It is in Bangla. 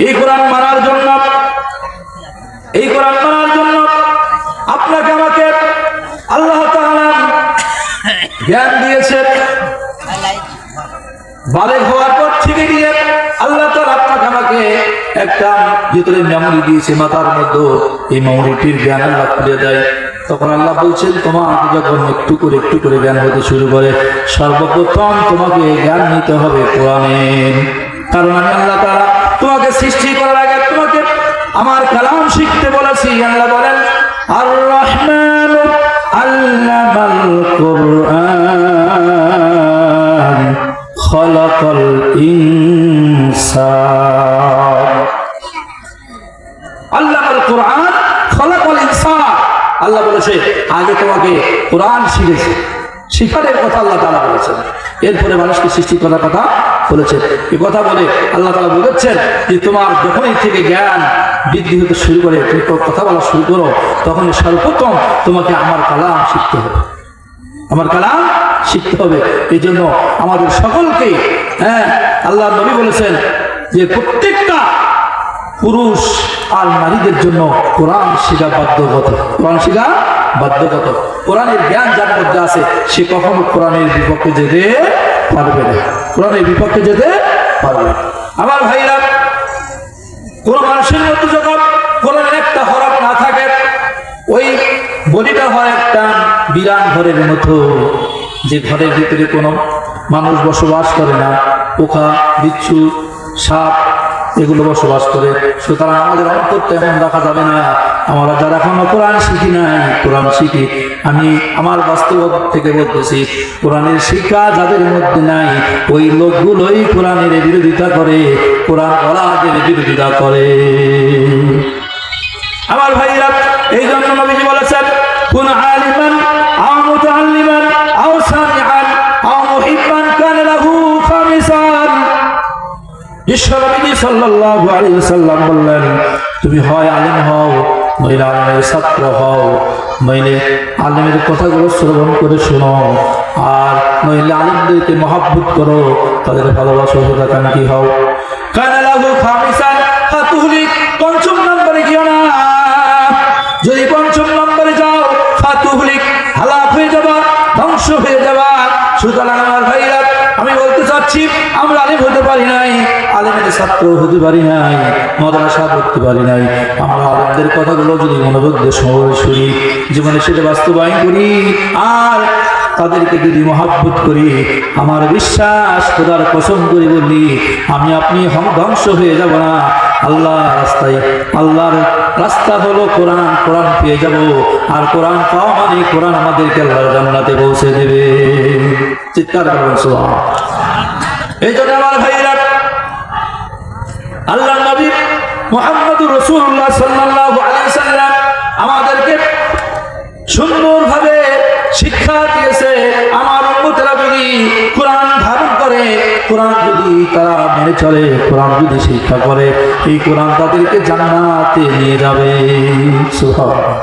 এই কোরআন মানার জন্য আপনাকে আমাকে আল্লাহ তাআলা জ্ঞান দিয়েছেন। বালেগ হওয়ার পর থেকে দিয়ে আল্লাহ তাআলা আপনাকে আমাকে একটা ভিতরে মেমোরি দিয়েছে মাথার মধ্যে। এই মেমোরিটির জ্ঞান আল্লাহ খুলে দেয়। তখন আল্লাহ বলছেন, তোমার যখন একটু করে জ্ঞান হতে শুরু করে, সর্বপ্রথম তোমাকে জ্ঞান নিতে হবে কোরআনের। কারণ আমি আল্লাহ তাআলা তোমাকে সৃষ্টি করার আগে তোমাকে আমার কালাম শিখতে বলেছি। আল্লাহ বলেন, আর রহমান আল্লামাল কুরআন খলাকাল ইনসান। আল্লামাল কুরআন খলাকাল ইনসান। আল্লাহ বলেছে আগে তোমাকে কোরআন শিখেছে, শিখানোর কথা আল্লাহ তাআলা বলেছেন। এরপরে মানুষকে সৃষ্টি করার কথা বলেছেন। এই কথা বলে আল্লাহ তাআলা বলেছেন যে তোমার যখনই থেকে জ্ঞান বৃদ্ধি হতে শুরু করে, তুমি কথা বলা শুরু করো, তখন সর্বপ্রথম তোমাকে আমার কালাম শিখতে হবে, আমার কালাম শিখতে হবে। এই জন্য আমাদের সকলকে আল্লাহ নবী বলেছেন যে প্রত্যেকটা পুরুষ আর নারীদের জন্য কোরআন শেখা বাধ্যগত। কোরআন শেখা বাধ্যগত। কোরআনের জ্ঞান যার মধ্যে আছে সে কখনো কোরআনের বিপক্ষে যেতে পারবে না, কোরআনের বিপক্ষে যেতে পারবে না। আমার ভাইরা, কোন মানুষের মধ্যে যখন কোরআনের একটা হরফ না থাকে, ওই বলিটা হয় একটা বিরান ঘরের মতো, যে ঘরের ভিতরে কোনো মানুষ বসবাস করে না, পোকা বিচ্ছু সাপ এগুলো বসবাস করে। সুতরাং আমাদের অন্তরটা এমন রাখা যাবে না। আমরা যারা এখনো কোরআন শিখি নাই, কোরআন শিখি, আমি আমার বাস্তব থেকে বলতেছি, কোরআনের শিক্ষা যাদের মধ্যে নাই ওই লোকগুলোই কোরআনের বিরোধিতা করে, কোরআন ওয়ালাদের বিরোধিতা করে। আমার ভাইরা, এই জন্য নবীজি বলেছেন, কুন আলিমান আও মুতাআল্লিমান আও সামিআন আও মুহিব্বান কানা লাহু খামিসান। বিশ্বনবী সাল্লাল্লাহু আলাইহি ওয়াসাল্লাম বললেন, তুমি হয় আলেম হও, নইলে আলেমের ছাত্র হও, নইলে আলেমের কথাগুলো শ্রবণ করে শোনো, আর নইলে আলেমদেরকে মহব্বত করো, তাদের ভালোবাসা কি হও। কানা লাহু খামিসান ফাতুহলিক, পঞ্চম নম্বরে গিয়ে না। যদি পঞ্চম নম্বরে যাও ফাতুহলিক, হালাক হয়ে যাবা, ধ্বংস হয়ে যাবা। সুতরাং আমার ভাইরা, আমি বলতে চাচ্ছি, আমরা আলেম হতে পারি নাই, আলেমের ছাত্র হতে পারি নাই, মাদ্রাসা পড়তে পারি নাই। আমরা আলেমদের কথাগুলো যদি মনোযোগ দিয়ে শুনি, জীবনে সেটা বাস্তবায়ন করি, আর তাদেরকে যদি মহব্বত করি, আমার বিশ্বাস, খোদার কসম করে বলি, আমি আপনি ধ্বংস হয়ে যাব না। আল্লাহ রাস্তায়, আল্লাহর রাস্তা হলো কোরআন, কোরআন পেয়ে যাব। আর কোরআন পাওয়া মানে কোরআন আমাদেরকে আল্লাহর জান্নাতে পৌঁছে দেবে। চিৎকার করবেন সুবহানাল্লাহ। এই জন্য আমার ভাইরা, আল্লাহ নবী মুহাম্মদুর রাসূলুল্লাহ সাল্লাল্লাহু আলাইহি ওয়াসাল্লাম আমাদেরকে সুন্দরভাবে শিক্ষা দিয়েছে। আমার উম্মতেরা যদি কোরআন ধারণ করে, কোরআন যদি তারা মেনে চলে, কোরআন যদি শিক্ষা করে, এই কোরআন তাদেরকে জান্নাতে নিয়ে যাবে। সুবহানাল্লাহ।